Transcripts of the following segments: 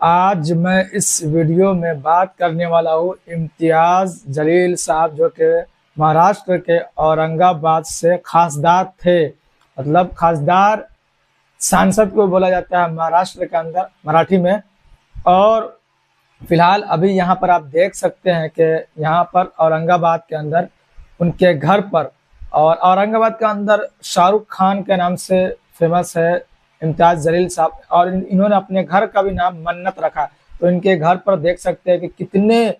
आज मैं इस वीडियो में बात करने वाला हूँ इम्तियाज जलील साहब, जो कि महाराष्ट्र के औरंगाबाद से खासदार थे। मतलब खासदार सांसद को बोला जाता है महाराष्ट्र के अंदर मराठी में। और फिलहाल अभी यहाँ पर आप देख सकते हैं कि यहाँ पर औरंगाबाद के अंदर उनके घर पर, और औरंगाबाद के अंदर शाहरुख खान के नाम से फेमस है इम्तियाज जलील साहब, और इन्होंने अपने घर का भी नाम मन्नत रखा। तो इनके घर पर देख सकते हैं कि कितने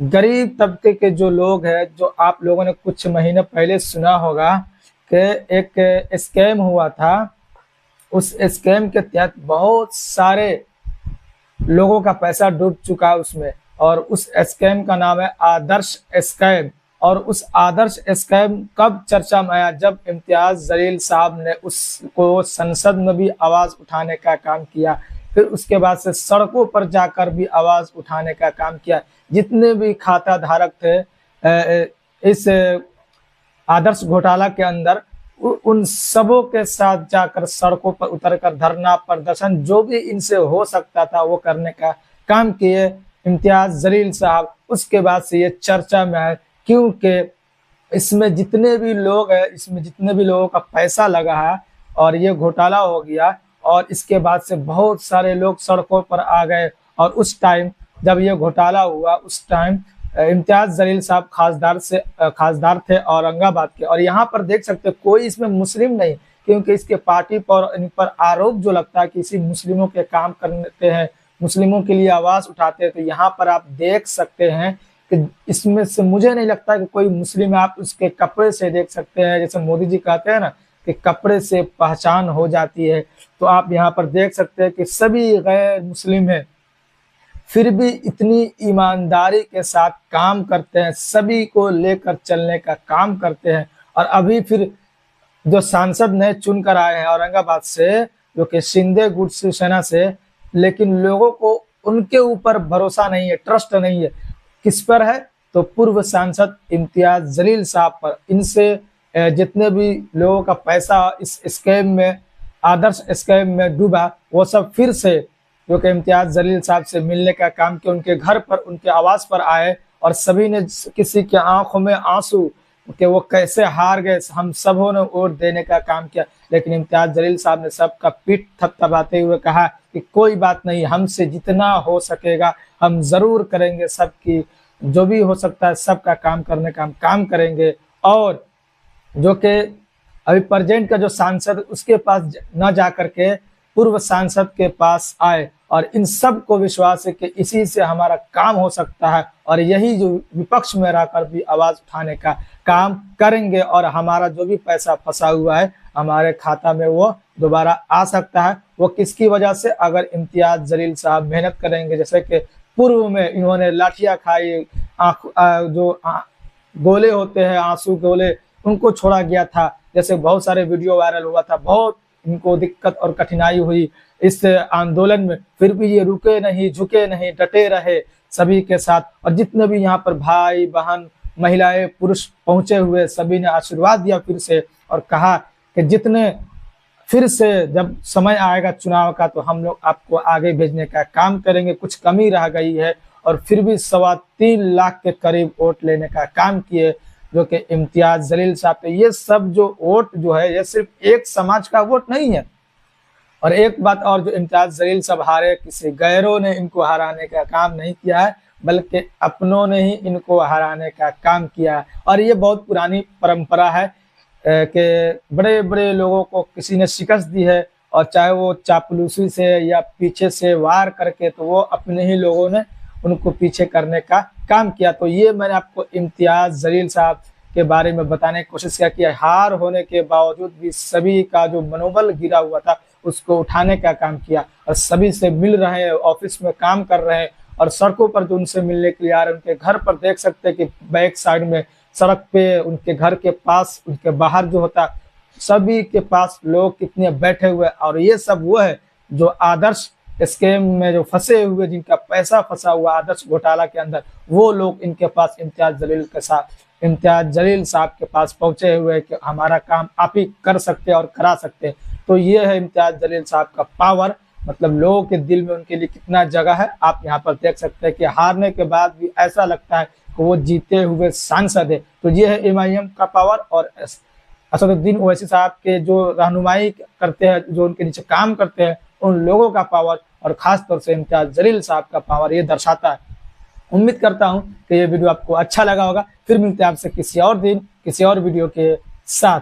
गरीब तबके के जो लोग हैं, जो आप लोगों ने कुछ महीने पहले सुना होगा कि एक स्कैम हुआ था। उस स्कैम के तहत बहुत सारे लोगों का पैसा डूब चुका है उसमें, और उस स्कैम का नाम है आदर्श स्कैम। और उस आदर्श स्कैम कब चर्चा में आया? जब इम्तियाज जलील साहब ने उसको संसद में भी आवाज उठाने का काम किया, फिर उसके बाद से सड़कों पर जाकर भी आवाज उठाने का काम किया। जितने भी खाता धारक थे इस आदर्श घोटाला के अंदर, उन सबों के साथ जाकर सड़कों पर उतरकर धरना प्रदर्शन जो भी इनसे हो सकता था वो करने का काम किए इम्तियाज जलील साहब। उसके बाद से ये चर्चा में आए, क्योंकि इसमें जितने भी लोग हैं, इसमें जितने भी लोगों का पैसा लगा है और ये घोटाला हो गया, और इसके बाद से बहुत सारे लोग सड़कों पर आ गए। और उस टाइम जब ये घोटाला हुआ, उस टाइम इम्तियाज जलील साहब खासदार थे औरंगाबाद के। और यहाँ पर देख सकते कोई इसमें मुस्लिम नहीं, क्योंकि इसके पार्टी पर इन पर आरोप जो लगता है कि इसी मुस्लिमों के काम करते हैं, मुस्लिमों के लिए आवाज उठाते हैं। तो यहाँ पर आप देख सकते हैं कि इसमें से मुझे नहीं लगता कि कोई मुस्लिम है। आप उसके कपड़े से देख सकते हैं, जैसे मोदी जी कहते हैं ना कि कपड़े से पहचान हो जाती है। तो आप यहाँ पर देख सकते हैं कि सभी गैर मुस्लिम हैं, फिर भी इतनी ईमानदारी के साथ काम करते हैं, सभी को लेकर चलने का काम करते हैं। और अभी फिर जो सांसद नए चुन कर आए हैं औरंगाबाद से, जो कि शिंदे गुट शिवसेना से, लेकिन लोगों को उनके ऊपर भरोसा नहीं है, ट्रस्ट नहीं है। किस पर है? तो पूर्व सांसद इम्तियाज जलील साहब पर। इनसे जितने भी लोगों का पैसा इस स्कैम में, आदर्श स्कैम में डूबा, वो सब फिर से जो कि इम्तियाज जलील साहब से मिलने का काम किया, उनके घर पर, उनके आवास पर आए, और सभी ने, किसी के आंखों में आंसू कि वो कैसे हार गए, हम सबों ने वोट देने का काम किया। लेकिन इम्तियाज जलील साहब ने सबका पीठ थपथपाते हुए कहा कि कोई बात नहीं, हमसे जितना हो सकेगा हम जरूर करेंगे, सबकी जो भी हो सकता है सबका काम करने का हम काम करेंगे। और जो कि अभी प्रेजेंट का जो सांसद, उसके पास न जाकर के पूर्व सांसद के पास आए, और इन सब को विश्वास है कि इसी से हमारा काम हो सकता है, और यही जो विपक्ष में रहकर भी आवाज उठाने का काम करेंगे, और हमारा जो भी पैसा फंसा हुआ है हमारे खाता में वो दोबारा आ सकता है। वो किसकी वजह से? अगर इम्तियाज जलील साहब मेहनत करेंगे। जैसे कि पूर्व में इन्होंने लाठियां खाई, गोले होते हैं, आंसू गोले, उनको छोड़ा गया था। जैसे बहुत सारे वीडियो वायरल हुआ था, बहुत इनको दिक्कत और कठिनाई हुई इस आंदोलन में, फिर भी ये रुके नहीं, झुके नहीं, डटे रहे सभी के साथ। और जितने भी यहाँ पर भाई बहन, महिलाएं, पुरुष पहुंचे हुए, सभी ने आशीर्वाद दिया फिर से, और कहा कि जितने फिर से जब समय आएगा चुनाव का, तो हम लोग आपको आगे भेजने का काम करेंगे। कुछ कमी रह गई है, और फिर भी 3.25 लाख के करीब वोट लेने का काम किए, जो कि इम्तियाज जलील साहब पे। ये सब जो वोट जो है, ये सिर्फ एक समाज का वोट नहीं है। और एक बात और, जो इम्तियाज जलील साहब हारे, किसी गैरों ने इनको हराने का काम नहीं किया है, बल्कि अपनों ने ही इनको हराने का काम किया है। और ये बहुत पुरानी परंपरा है कि बड़े बड़े लोगों को किसी ने शिकस्त दी है, और चाहे वो चापलूसी से या पीछे से वार करके, तो वो अपने ही लोगों ने उनको पीछे करने का काम किया। तो ये मैंने आपको इम्तियाज जलील साहब के बारे में बताने की कोशिश किया कि हार होने के बावजूद भी सभी का जो मनोबल गिरा हुआ था उसको उठाने का काम किया, और सभी से मिल रहे हैं, ऑफिस में काम कर रहे हैं, और सड़कों पर जो उनसे मिलने के लिए आ रहे हैं, उनके घर पर देख सकते हैं कि बैक साइड में, सड़क पे, उनके घर के पास, उनके बाहर जो होता, सभी के पास लोग कितने बैठे हुए। और ये सब वो है जो आदर्श स्कैम में जो फंसे हुए, जिनका पैसा फंसा हुआ आदर्श घोटाला के अंदर, वो लोग इनके पास इम्तियाज जलील साहब के पास पहुंचे हुए कि हमारा काम आप ही कर सकते हैं और करा सकते हैं। तो ये है इम्तियाज जलील साहब का पावर। मतलब लोगों के दिल में उनके लिए कितना जगह है आप यहाँ पर देख सकते हैं कि हारने के बाद भी ऐसा लगता है कि वो जीते हुए सांसद है। तो ये है MIM का पावर और असदुद्दीन ओवैसी साहब के जो रहनुमाई करते हैं, जो उनके नीचे काम करते हैं, उन लोगों का पावर और खास तौर से इम्तियाज जलील साहब का पावर ये दर्शाता है। उम्मीद करता हूँ कि ये वीडियो आपको अच्छा लगा होगा। फिर मिलते हैं आपसे किसी और दिन किसी और वीडियो के साथ।